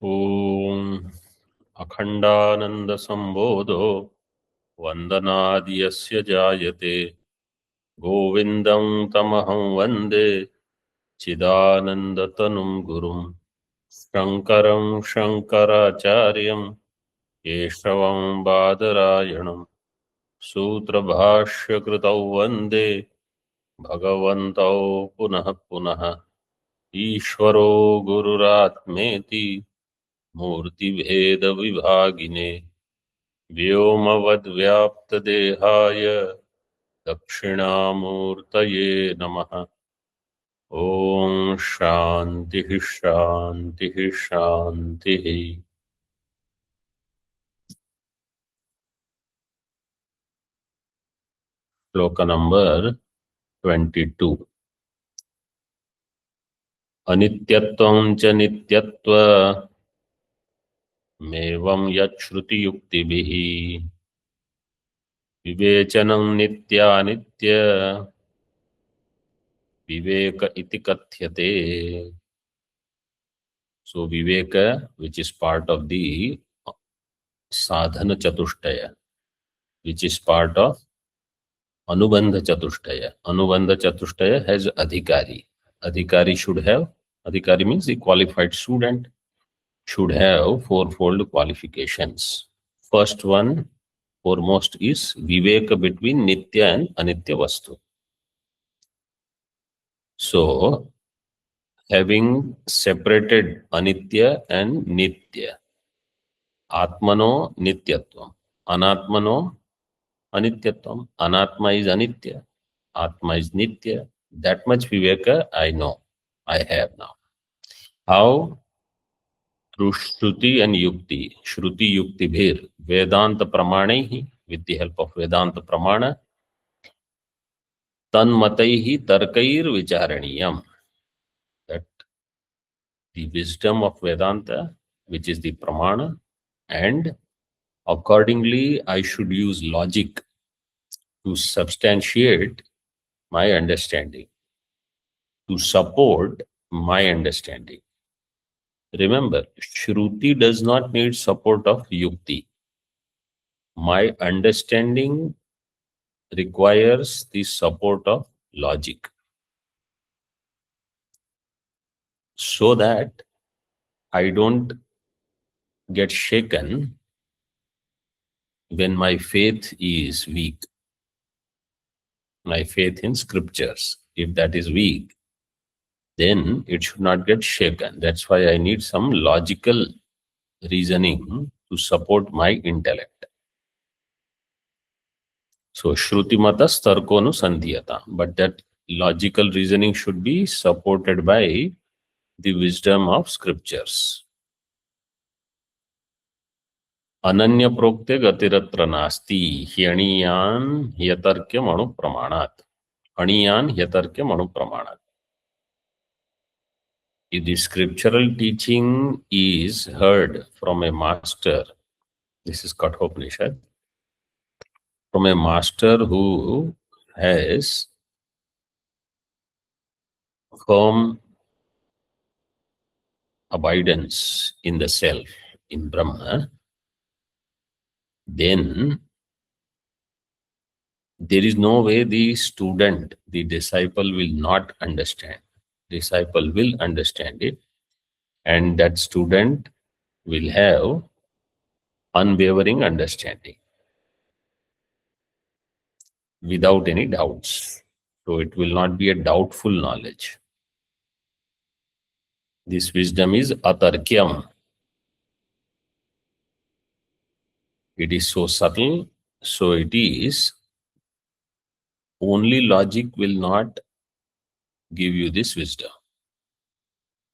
Om Akhandananda Sambodho Vandanadiyasya Jayate Govindam Tamaham Vande Chidananda Tanum Gurum Shankaram Shankaracharyam Keshavam Badarayanam Sutra Bhashya Kritau Vande Bhagavantau Punah Punah Ishvaro Gururatmeti Murti Bheda Vibhagine Vyomavadvyaptadehaaya Dakshinamurtaye Namaha. Om Shanti Shanti Shanti. Shloka number 22. Anityatvam cha nityatva mevam yachruti yuktibhihi vivechanam nityanitya viveka iti kathyate. So viveka, which is part of the sadhana chatushtaya, which is part of Anubandha Chatushtaya. Anubandha Chatushtaya has Adhikari. Adhikari should have, Adhikari means the qualified student should have fourfold qualifications. First one, foremost is Viveka between Nitya and Anitya Vastu. So, having separated Anitya and Nitya, Atmano Nityatvam, Anatmano Anityatvam, Anatma is Anitya, Atma is Nitya. That much Viveka I know, I have now. How? Through Shruti and Yukti. Shruti Yukti Bhir. Vedanta Pramanehi, with the help of Vedanta Pramana. Tanmataihi Tarkair Vicharaniyam. That the wisdom of Vedanta, which is the Pramana, and accordingly I should use logic to substantiate my understanding, to support my understanding. Remember, Shruti does not need support of Yukti. My understanding requires the support of logic, so that I don't get shaken when my faith is weak. My faith in scriptures, if that is weak, then it should not get shaken. That's why I need some logical reasoning to support my intellect. So Shruti Matas Tarkonu Sandhyata. But that logical reasoning should be supported by the wisdom of scriptures. Ananya Prokte Gatiratra Nasti Hyaniyan Hyatarkya Manu Pramanat. Aniyan Hyatarkya Manu Pramanat. If the scriptural teaching is heard from a master, this is Kathopanishad, from a master who has firm abidance in the self, in Brahma, then there is no way the student, the disciple will not understand. Disciple will understand it, and that student will have unwavering understanding without any doubts. So it will not be a doubtful knowledge. This wisdom is atarkyam. It is so subtle, so it is only logic will not give you this wisdom.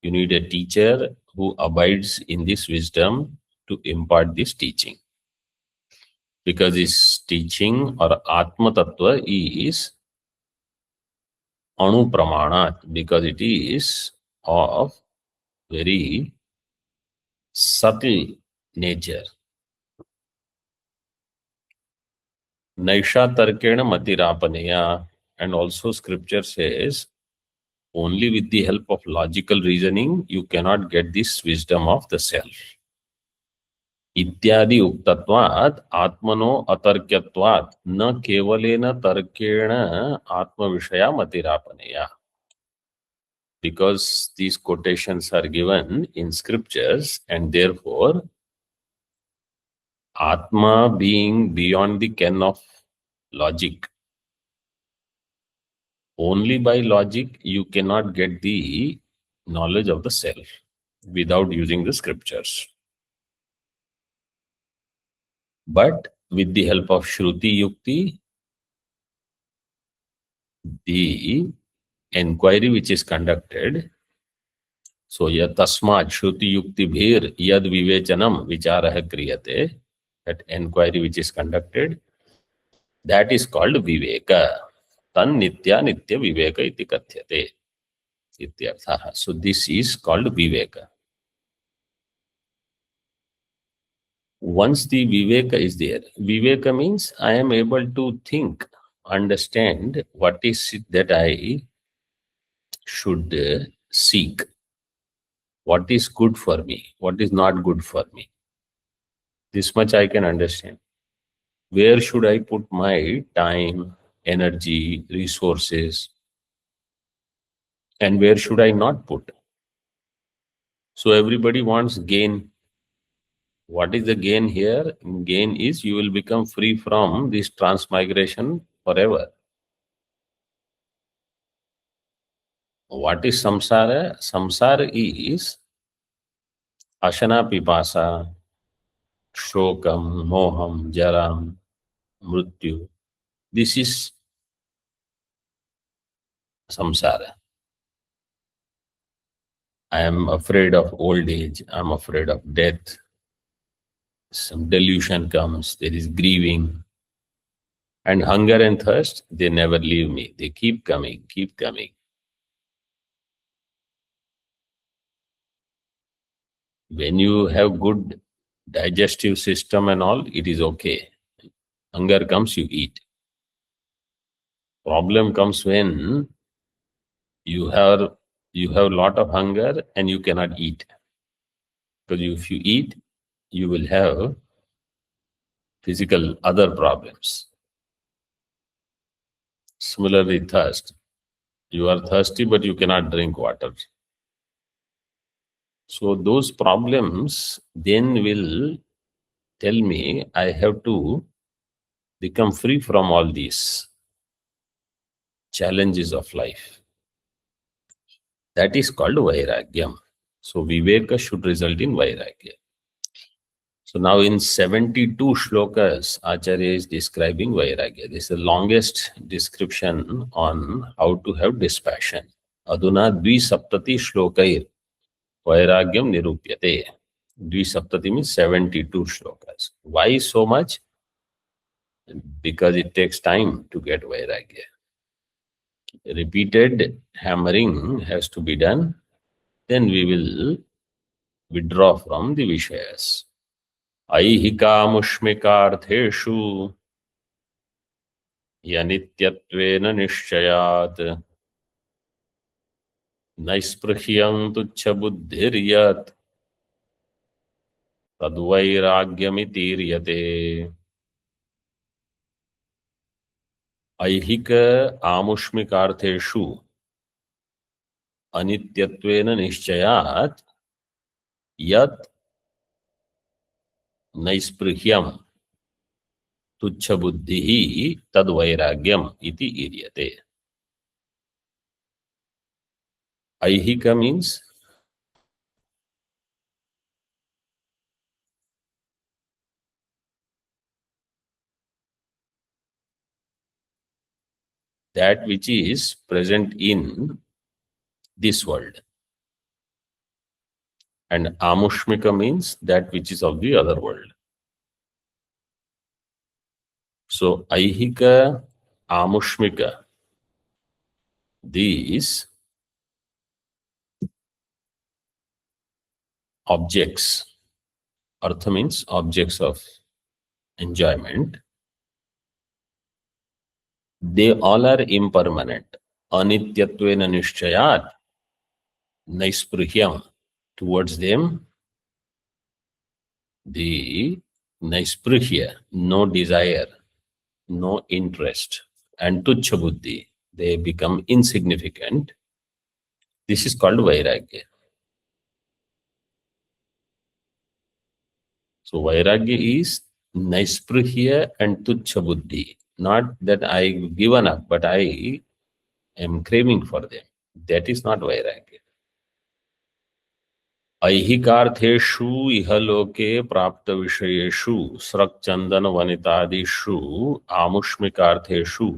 You need a teacher who abides in this wisdom to impart this teaching. Because this teaching or Atma Tattva is Anu Pramanat, because it is of very subtle nature. Naisha Tarkena Matirapaneya, and also scripture says Only with the help of logical reasoning, you cannot get this wisdom of the self. इत्यादि उक्तत्वात् आत्मनो अतर्क्यत्वात् न केवलेन तर्केण आत्मविषया मतिरापनेया. Because these quotations are given in scriptures, and therefore Atma being beyond the ken of logic, only by logic you cannot get the knowledge of the self without using the scriptures. But with the help of Shruti Yukti, the enquiry which is conducted, so yatasmad Shruti Yukti bhir yad vivechanam vicharah kriyate, that enquiry which is conducted, that is called viveka. Tan nitya nitya viveka iti kathyate ityarthaha. So this is called viveka. Once the viveka is there, viveka means I am able to think, understand what is it that I should seek, what is good for me, what is not good for me. This much I can understand. Where should I put my time, energy, resources, and where should I not put? So everybody wants gain. What is the gain here? Gain is you will become free from this transmigration forever. What is samsara? Samsara is ashana pipasa, shokam, moham, jaram, mrityu. This is samsara. I am afraid of old age. I am afraid of death. Some delusion comes. There is grieving. And hunger and thirst, they never leave me. They keep coming, keep coming. When you have good digestive system and all, it is okay. Hunger comes, you eat. Problem comes when you have a lot of hunger and you cannot eat. Because if you eat, you will have physical other problems. Similarly, thirst. You are thirsty, but you cannot drink water. So those problems then will tell me I have to become free from all these challenges of life. That is called vairagyam. So viveka should result in vairagya. So now in 72 shlokas, Acharya is describing vairagya. This is the longest description on how to have dispassion. Aduna dvisaptati shlokair vairagyam nirupyate. Dvisaptati means 72 shlokas. Why so much? Because it takes time to get vairagya. Repeated hammering has to be done. Then we will withdraw from the vishayas. Aihikamushmikartheshu yanityattvena nishchayat naispruhyam tuchha buddhiryat tadvairagyamitiryate. Aihika amushmikartheshu anityattvena nishchayat yat naispruhyam tuchha buddhihi tadvairagyam iti iryate. Aihika means that which is present in this world. And amushmika means that which is of the other world. So aihika, amushmika, these objects, artha means objects of enjoyment, they all are impermanent. Anityatvena nishchayat, naispruhyam, towards them, the naispruhya, no desire, no interest, and tuchha buddhi, they become insignificant. This is called vairagya. So vairagya is naispruhya and tuchha buddhi. Not that I given up, but I am craving for them. That is not vairagya. ऐहिकार्थेषु इहलोके प्राप्त विषयेषु स्रक् चंदन वनितादिषु आमुष्मिकार्थेषु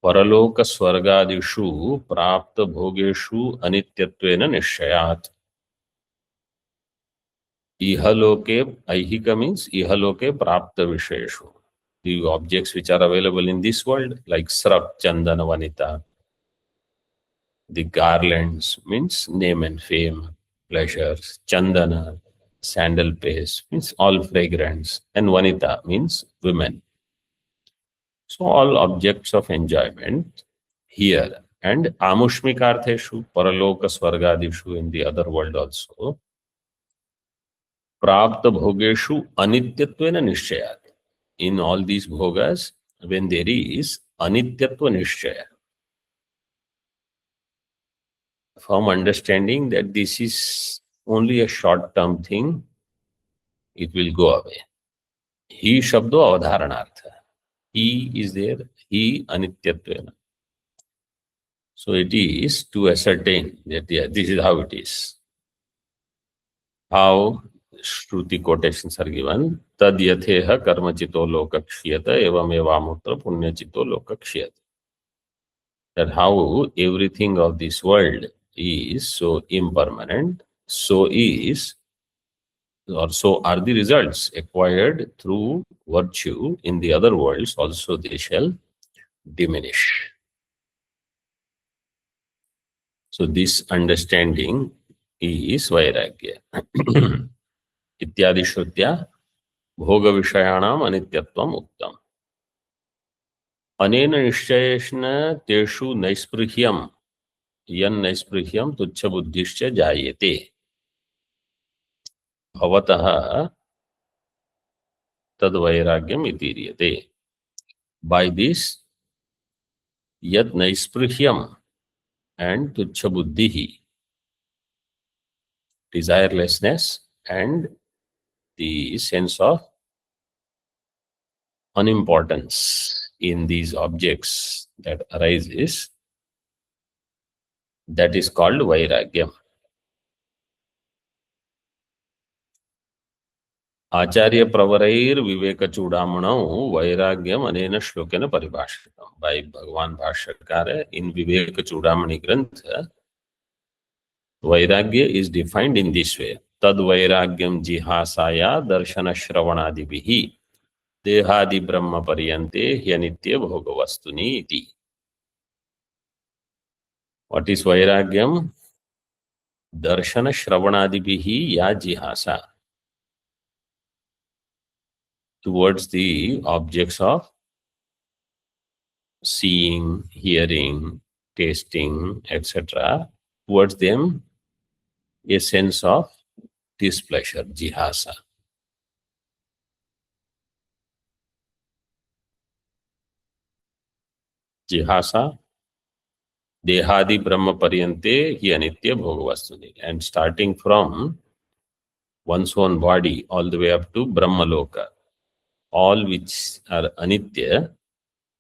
परलोक स्वर्गादिषु प्राप्त भोगेषु अनित्यत्वेन निश्चयात्. Ihaloke, Aihika means Ihaloke Prapta Visheshu. The objects which are available in this world, like Srak, Chandana, Vanita. The garlands means name and fame, pleasures. Chandana, sandal paste, means all fragrance. And Vanita means women. So all objects of enjoyment here. And Amushmikartheshu, Paraloka Swargadishu in the other world also. Prapta bhogeshu anityattvena nishchayat. In all these bhogas, when there is anityatva nishchaya, from understanding that this is only a short-term thing, it will go away. He shabdo avadharanartha. He is there, he anityatvena. So it is to ascertain that this is how it is. How? Shruti quotations are given. Tad yatheha karma chito lokakshiyata evam evamutra punya chito lokakshiyata. That how everything of this world is so impermanent, so is, or so are the results acquired through virtue in the other worlds, also they shall diminish. So this understanding is vairagya. इत्यादि श्रुत्या भोग विषयाणाम अनित्यत्वम उक्तम. अनेन निश्चयेन तेषु नैस्पृह्यम यन् नैस्पृह्यम तुच्छ बुद्धिश्च जायते भवतः तद वैराग्यम इतीर्यते. By this, yat naispruhyam and tuchha buddhi, desirelessness and the sense of unimportance in these objects that arises, that is called vairagyam. Acharya pravarair viveka chudamano vairagyam anena shlokena paribhashitam. By Bhagavan Bhashyakara in Viveka Chudamani Grantha, vairagya is defined in this way. Tad vairagyam jihasaya darshana shravanadibihi dehadi brahma paryante hyanitya bhogavastuni iti. What is vairagyam? Darshana shravanadibihi ya jihasa. Towards the objects of seeing, hearing, tasting, etc. Towards them, a sense of displeasure, jihasa. Jihasa, dehadi brahma paryante hi anitya bhogavastuni. And starting from one's own body all the way up to Brahma Loka, all which are anitya,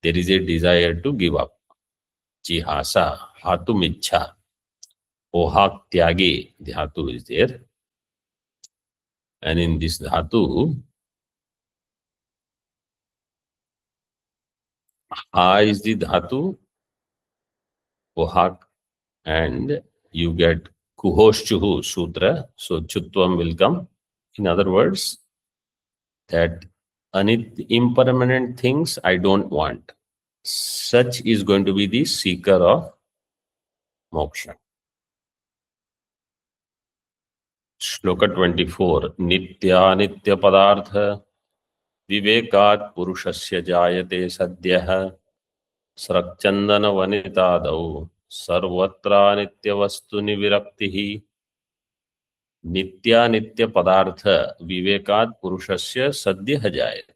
there is a desire to give up. Jihasa, hatu michha, ohak tyage, the dhatu is there. And in this dhatu, ha is the dhatu, ohak, and you get kuhoschuhu sutra, so chutvam will come. In other words, that impermanent things I don't want. Such is going to be the seeker of moksha. Shloka 24. Nitya nitya padartha vivekat purushasya jayate sadyah srakchandana vanitadau सर्वत्रानित्यवस्तुनि विरक्तिः नित्यानित्य पदार्थ विवेकात् पुरुषस्य सद्यः जायते.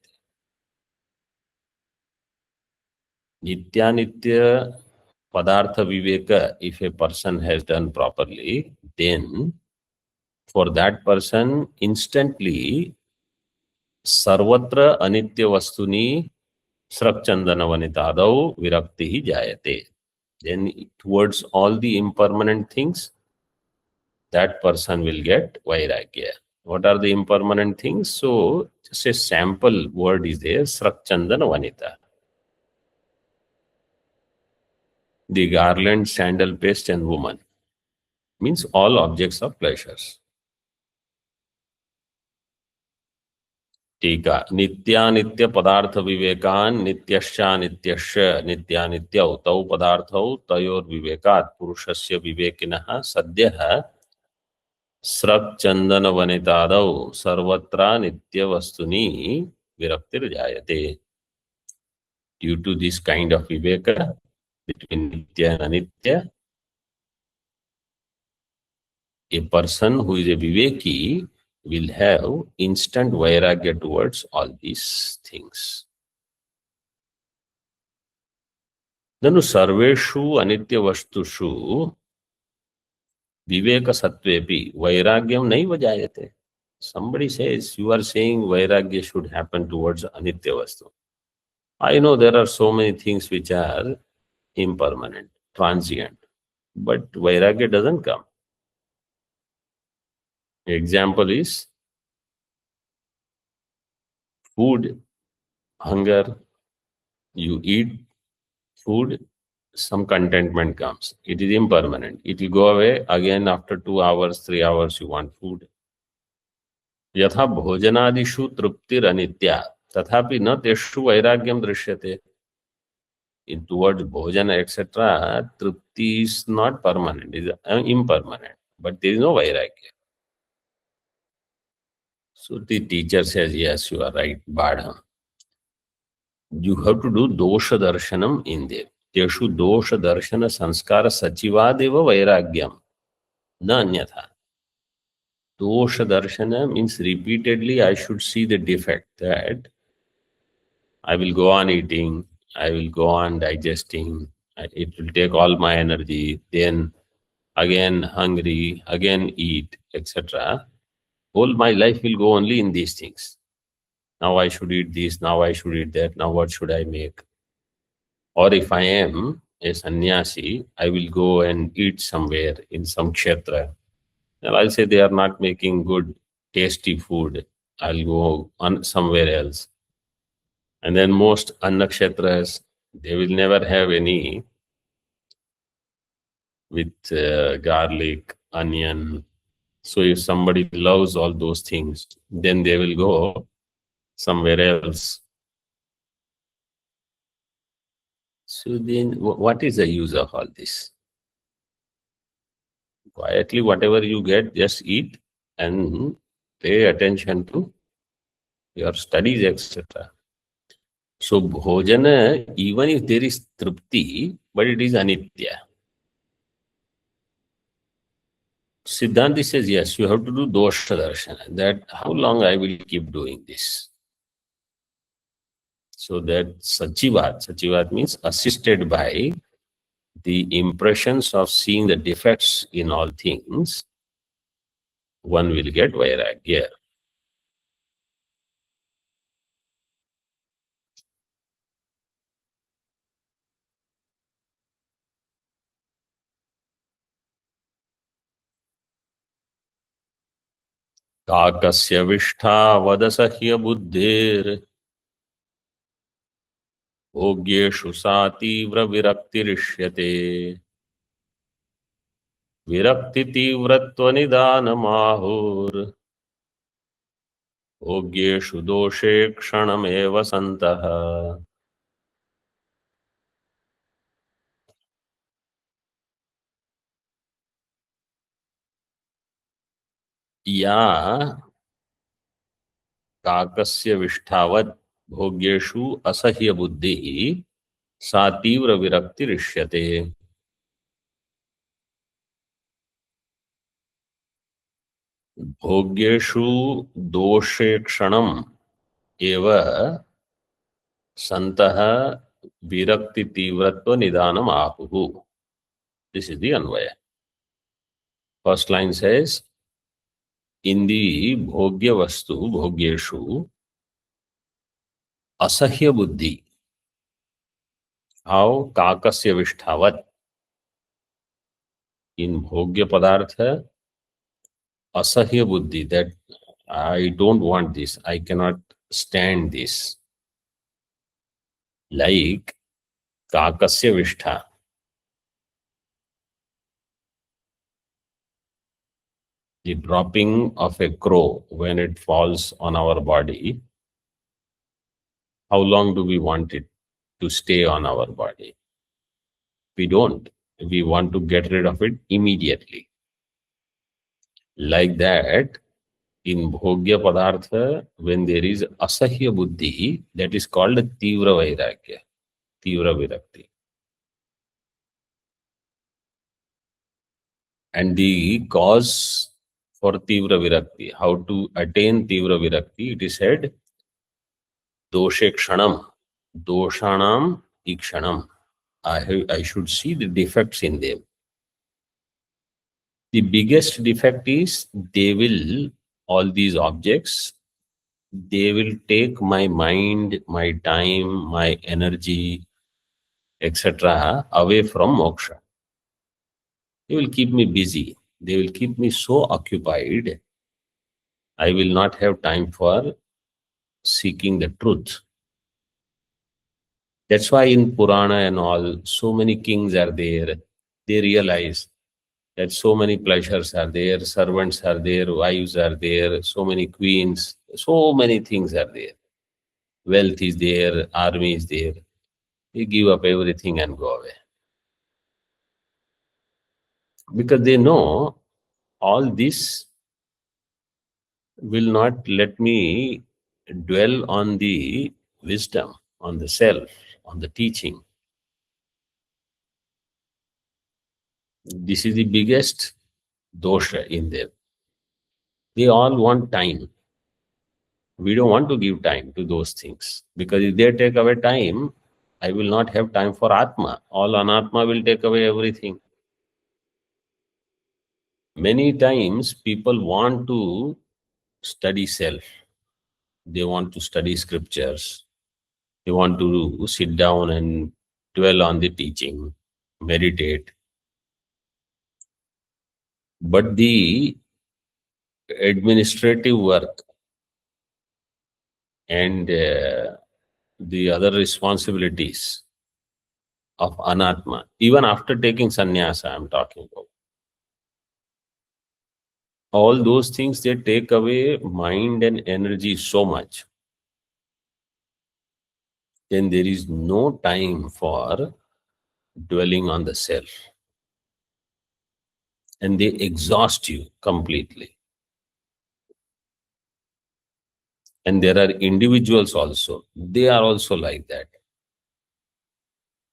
Nitya Padartha Viveka, if a person has done properly, then for that person instantly Sarvatra Anitya Vastuni Srakchandana Vanitadau Virakti Jayate. Then towards all the impermanent things, that person will get Vairagya. What are the impermanent things? So just a sample word is there, Srakchandana Vanita. The garland, sandal, paste, and woman means all objects of pleasures. tīkā nityānitya padartha vivekan nityasya nityasya nityanitya tau padarthau tayor vivekat purushasya vivekinaha sadyaha srak chandana vanitadau sarvatra nitya vastuni viraktir jayate. Due to this kind of viveka between nitya and anitya, a person who is a viveki will have instant vairagya towards all these things. Nanu sarveshu anitya vastushu viveka sattvepi vairagyam naiva jayate. Somebody says, you are saying vairagya should happen towards anitya vastu. I know there are so many things which are impermanent, transient, but vairagya doesn't come. Example is food, hunger, you eat food, some contentment comes. It is impermanent. It will go away again after 2 hours, 3 hours, you want food. Yatha bhojanadishu truptir anitya tathapi na teshu vairagyam drishyate. In towards bhojana, etc., trupti is not permanent, it is impermanent, but there is no vairagya. So the teacher says, yes, you are right, Badha. You have to do dosha darshanam in there. Teshu dosha darshana sanskara sachivadeva vairagyam. Na anyatha. Dosha darshana means repeatedly I should see the defect, that I will go on eating, I will go on digesting, it will take all my energy, then again hungry, again eat, etc. Whole my life will go only in these things. Now I should eat this, now I should eat that, now what should I make? Or if I am a sannyasi, I will go and eat somewhere in some kshetra. And I'll say they are not making good, tasty food. I'll go on somewhere else. And then most annakshetras, they will never have any with garlic, onion. So if somebody loves all those things, then they will go somewhere else. So then what is the use of all this? Quietly, whatever you get, just eat and pay attention to your studies, etc. So bhojana, even if there is trupti, but it is anitya. Siddhanti says, yes, you have to do dosha darshana. That how long I will keep doing this? So that sachivat means assisted by the impressions of seeing the defects in all things, one will get vairagya. Kākasya vishtha vadasahya buddhir Bhogyeshu satīvra viraktirishyate Virakti tīvratva nidānamāhur Bhogyeshu doshe kshanameva santaha. Ya kākasya vishthavat bhogyeshu asahya buddhi sa tīvra viraktirishyate. भोग्येषु दोषे क्षणम एव संतः विरक्ति तीव्रत्व निदानम आहुः. This is the Anvaya. First line says, in the bhogya vastu, bhogyeshu, asahya buddhi, how kakasya vishthavat. In bhogya padartha, asahya buddhi, that I don't want this, I cannot stand this. Like kakasya vishtha. The dropping of a crow when it falls on our body, how long do we want it to stay on our body? We don't. We want to get rid of it immediately. Like that, in bhogya padartha, when there is asahya buddhi, that is called tīvra vairagya, tīvra virakti. And the cause for tīvra virakti, how to attain tīvra virakti, it is said, doshe kshanam, doshanam ikshanam. I should see the defects in them. The biggest defect is all these objects, they will take my mind, my time, my energy, etc. away from moksha. They will keep me busy. They will keep me so occupied. I will not have time for seeking the truth. That's why in Purana and all, so many kings are there. They realize that so many pleasures are there, servants are there, wives are there, so many queens, so many things are there. Wealth is there, army is there. They give up everything and go away. Because they know all this will not let me dwell on the wisdom, on the self, on the teaching. This is the biggest dosha in them. They all want time. We don't want to give time to those things, because if they take away time, I will not have time for Atma. All Anatma will take away everything. Many times people want to study self. They want to study scriptures. They want to sit down and dwell on the teaching, meditate. But the administrative work and the other responsibilities of Anatma, even after taking sannyasa, I'm talking about, all those things, they take away mind and energy so much. Then there is no time for dwelling on the self. And they exhaust you completely. And there are individuals also. They are also like that.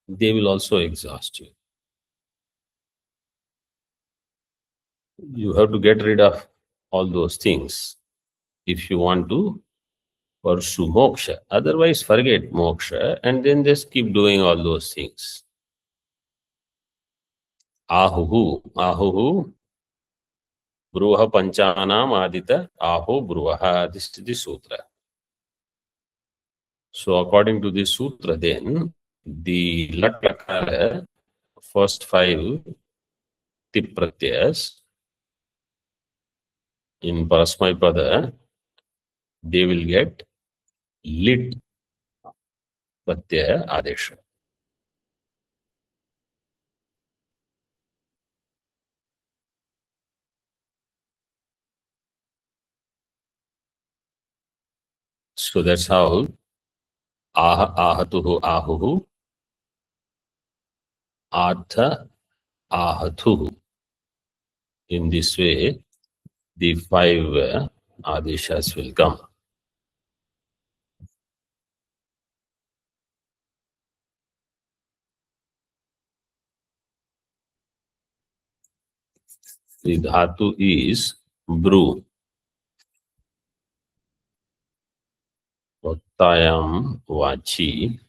They will also exhaust you. You have to get rid of all those things if you want to pursue moksha. Otherwise, forget moksha and then just keep doing all those things. Ahuhu, ahuhu, bruha panchanam adita, aho bruha. This is the sutra. So according to this sutra, then the lat lakara, first 5 tip pratyas in Parasmai Pada, they will get lit pratyaya adesha. So that's how ahatuhu ahuhu, artha ahatuhu. In this way, the 5 adeshas will come. The dhatu is brew. Vaktayam vachi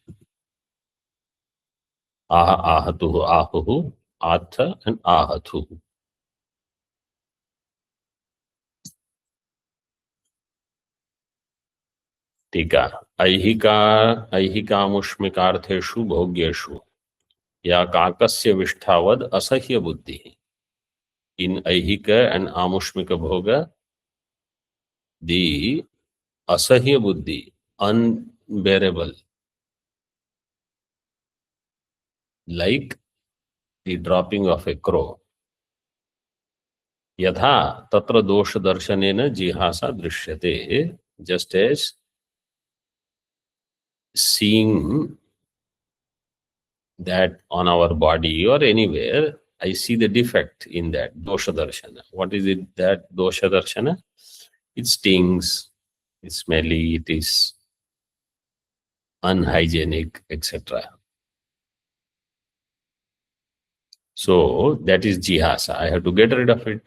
ahatuhu ahuhu atha and ahatuhu. टीका ऐहिकामुष्मिकार्थेषु भोग्येषु या काकस्य विष्ठावद असह्य बुद्धि. In ऐहिक and amushmika bhoga, the asahya buddhi, unbearable, like the dropping of a crow. Yatha tatra dosha darshanena jihasa drishyate, just as seeing that on our body or anywhere, I see the defect in that dosha darshana. What is it that dosha darshana? It stings, it's smelly, it is unhygienic, etc. So that is jihasa. I have to get rid of it.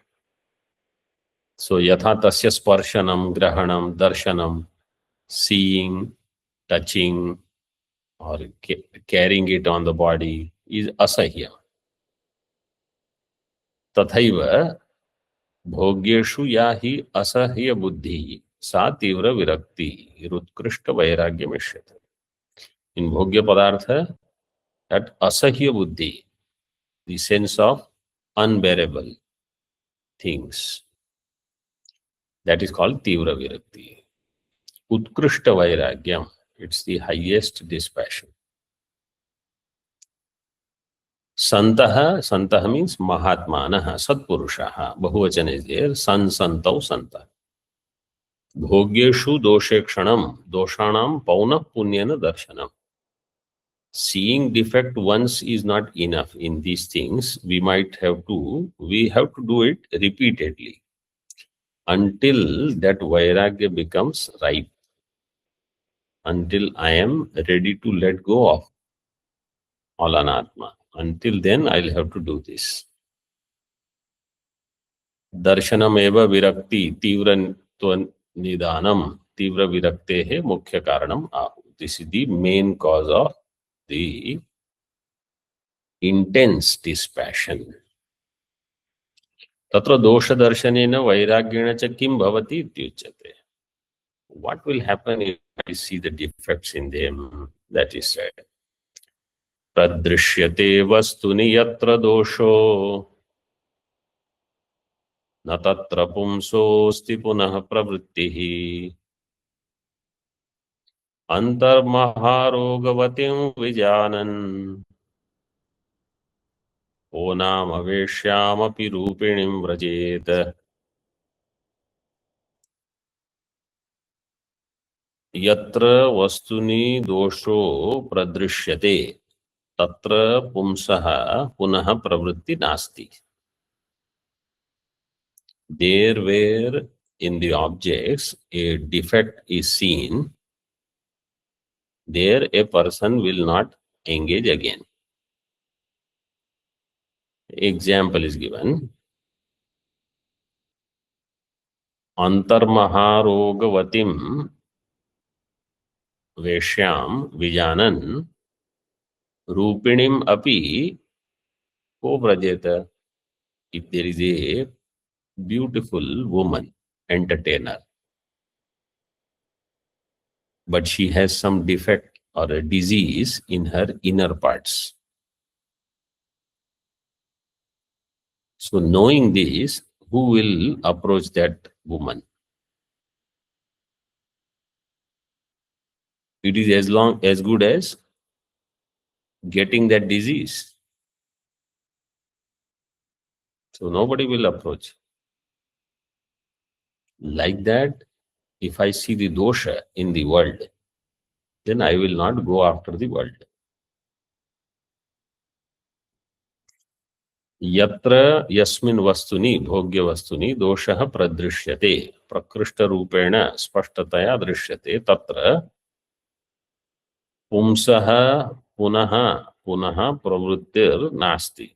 So yatha tasya sparshanam, grahanam, darshanam, seeing, touching, or carrying it on the body is asahya. Tathaiva bhogyeshu yahi asahya buddhi sa tivra virakti rutkrishta vairagya mishyate. In bhogya padartha, that asahya buddhi, the sense of unbearable things, that is called tivra virakti. Utkrishta vairagyam, it's the highest dispassion. Santaha means Mahatmanaha, Satpurushaha. Bahuvachan is there. Santau Santa. Bhogyeshu doshekshanam, doshanam pauna punyana darshanam. Seeing defect once is not enough in these things. We have to do it repeatedly until that vairagya becomes ripe. Until I am ready to let go of all anatma. Until then, I'll have to do this. Darshanameva virakti tivra nidanam tivra viraktehe mukhya karanam ahu. This is the main cause of the intense dispassion. Tatra dosha darshanena vairagyena cha kim bhavati ityuchyate. What will happen if I see the defects in them? That is said. Pradrishyate vastuni yatra dosho na tatra pumsosti punah pravrittihi antarmaharogavatim vijanan onam aveshyamapi rupinim vrajet. Yatra vastuni dosho pradrishyate tatra pumsaha punah pravritti nasti. There where in the objects a defect is seen, there a person will not engage again. Example is given. Antarmaharogavatim veshyam vijanan rupinim api ko vrajeta. If there is a beautiful woman, entertainer, but she has some defect or a disease in her inner parts. So knowing this, who will approach that woman? It is as good as getting that disease. So nobody will approach. Like that, if I see the dosha in the world, then I will not go after the world. Yatra yasmin vastuni bhogya vastuni doshaha pradrishyate prakrishta rupena spashtataya drishyate tatra pumsaha punaha pravrittir nasti.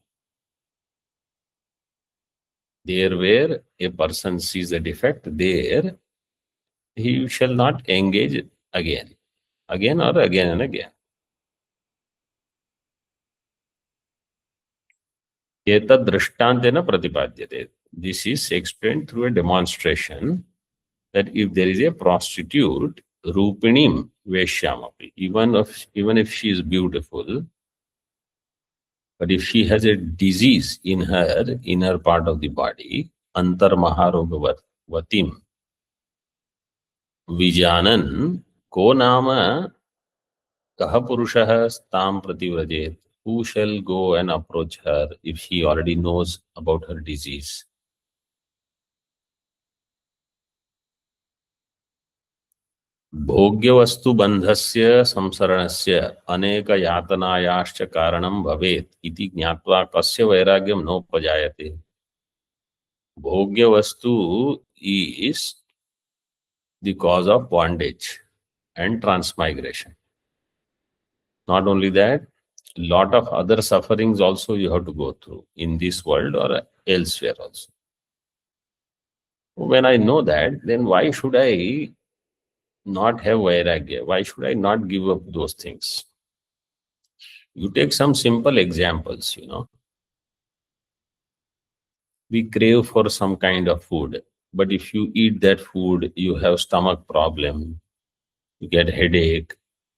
There where a person sees a defect, there he shall not engage again, again or again and again. Etad drishtantena pratipadyate. This is explained through a demonstration that if there is a prostitute, rupinim veshyamapi, even if she is beautiful, but if she has a disease in her inner part of the body, antar maharogavatim, vijanan ko nama kaha purushah stam prativrajet, who shall go and approach her if he already knows about her disease? भोग्यवस्तु बंधस्य संसरणस्य अनेक यातनायाश्च कारणं भवेत् इति ज्ञात्वा कस्य वैराग्यं नोपजायते. Bhogyavastu is the cause of bondage and transmigration. Not only that, lot of other sufferings also you have to go through in this world or elsewhere also. When I know that, then why should I not have vairagya? Why should I not give up those things? You take some simple examples, We crave for some kind of food, but if you eat that food, you have stomach problem, you get headache,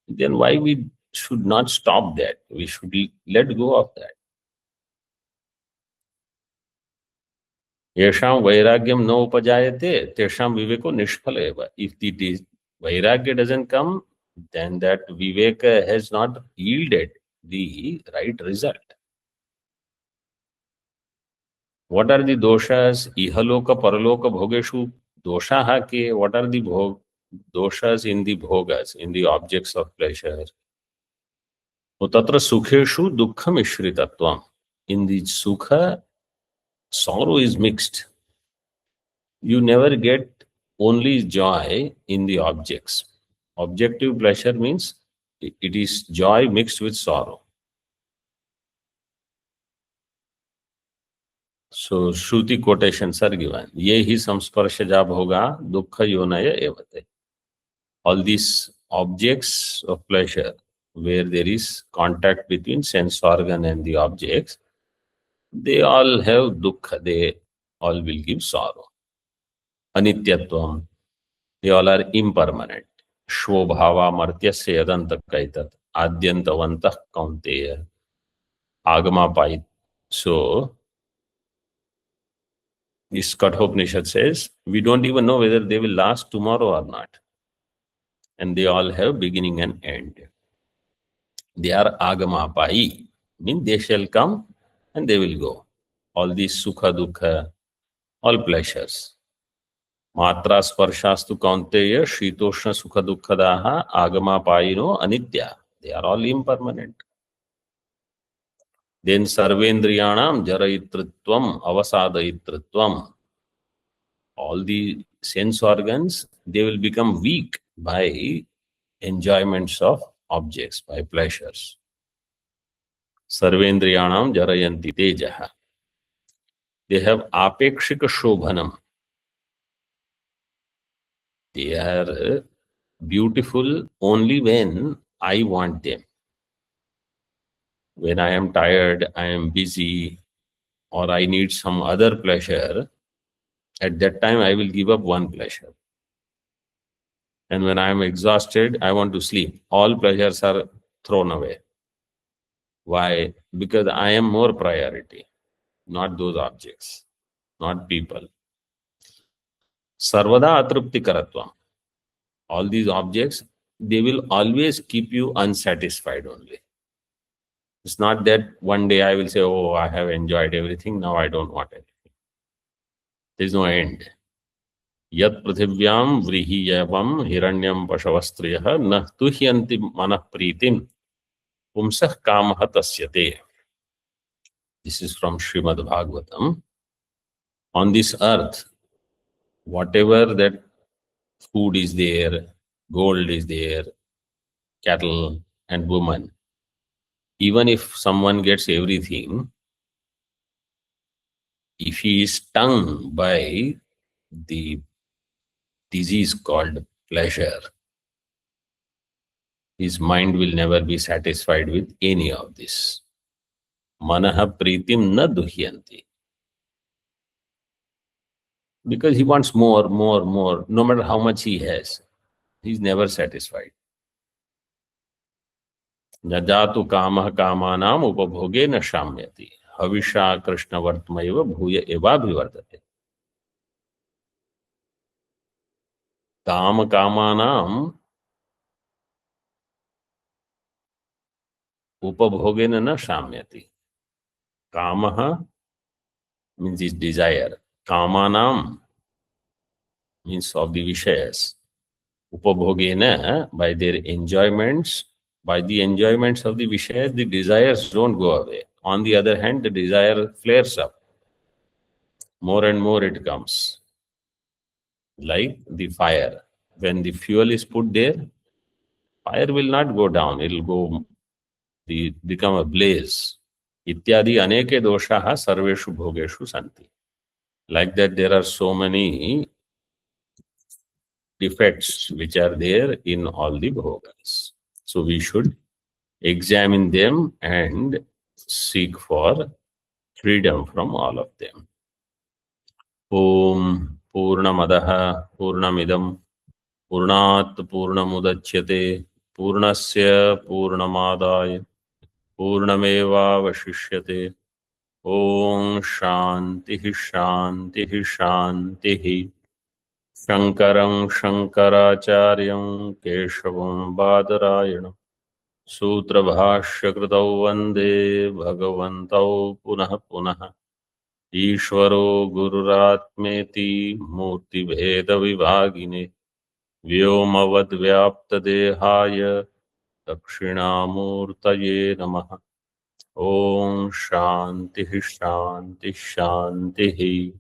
then why we should not stop that? We should let go of that. Yesham vairagyam no upajayate, tesham viveko nishphala eva. If the vairagya doesn't come, then that viveka has not yielded the right result. What are the doshas? Ihaloka paraloka bhogeshu doshaha ke. What are the doshas in the bhogas, in the objects of pleasure? Tatra sukheshu dukkha mishritatvam. In the sukha, sorrow is mixed. You never get only joy in the objects. Objective pleasure means it is joy mixed with sorrow. So Shruti quotations are given. Ye hi samsparshaja bhoga dukkha yonaya evate. All these objects of pleasure where there is contact between sense organ and the objects, they all have dukkha, they all will give sorrow. Anityatvam, they all are impermanent. Shvobhava martyasya yadanta kaitat adyantavantah kaunteya agama pait. So this Kathopanishad says, we don't even know whether they will last tomorrow or not. And they all have beginning and end. They are agamapai, means they shall come and they will go. All these sukha dukkha, all pleasures. Matra sparshastu kaunteya shitoshna sukha dukkhadaha agamapaino anitya. They are all impermanent. Then sarvendriyanam jarayitritvam avasadayitritvam. All the sense organs, they will become weak by enjoyments of objects, by pleasures. Sarvendriyanam jarayanti tejaha. They have apekshika shobhanam. They are beautiful only when I want them. When I am tired, I am busy, or I need some other pleasure, at that time I will give up one pleasure. And when I am exhausted, I want to sleep. All pleasures are thrown away. Why? Because I am more priority, not those objects, not people. Sarvada atrupti karatvam. All these objects, they will always keep you unsatisfied only. It's not that one day I will say, oh, I have enjoyed everything, now I don't want anything. There is no end. Yat prathivyam vrihiyavam hiranyam pasavastriyah nah tuhyanti manah pritim pumsah kamah tasyate. This is from Srimad Bhagavatam. On this earth, whatever that food is there, gold is there, cattle and woman, even if someone gets everything, if he is stung by the disease called pleasure, his mind will never be satisfied with any of this. Manaha pritim na duhyanti. Because he wants more, more, more. No matter how much he has, he's never satisfied. Jajatu kamah kamanam upabhoge na shamyati. Havisha krishna vartmaiva bhuya eva bhivardate. Kama kamanam upabhogena na shamyati. Kamaha means his desire. Kamanam means of the vishayas. Upabhogena, by their enjoyments, by the enjoyments of the vishayas, the desires don't go away. On the other hand, the desire flares up. More and more it comes. Like the fire. When the fuel is put there, fire will not go down. It will become a blaze. Ityadi aneke doshaha sarveshu bhogeshu santi. Like that, there are so many defects which are there in all the bhogas. So we should examine them and seek for freedom from all of them. Om Purnamadaha Purnamidam Purnat Purnamudachyate Purnasya Purnamadaya Purnameva Vashishyate. Om Shanti Shanti Shanti. Shankaram Shankaracharyam Keshavam Badarayanam Sutra Bhashya Kritau Vande Bhagavantau Punah Punah Ishvaro Gururatmeti Murti Bheda Vivagine Vyomavad Vyapta Dehaya Dakshinamurtaye Namaha. Om Shanti Shanti Shanti.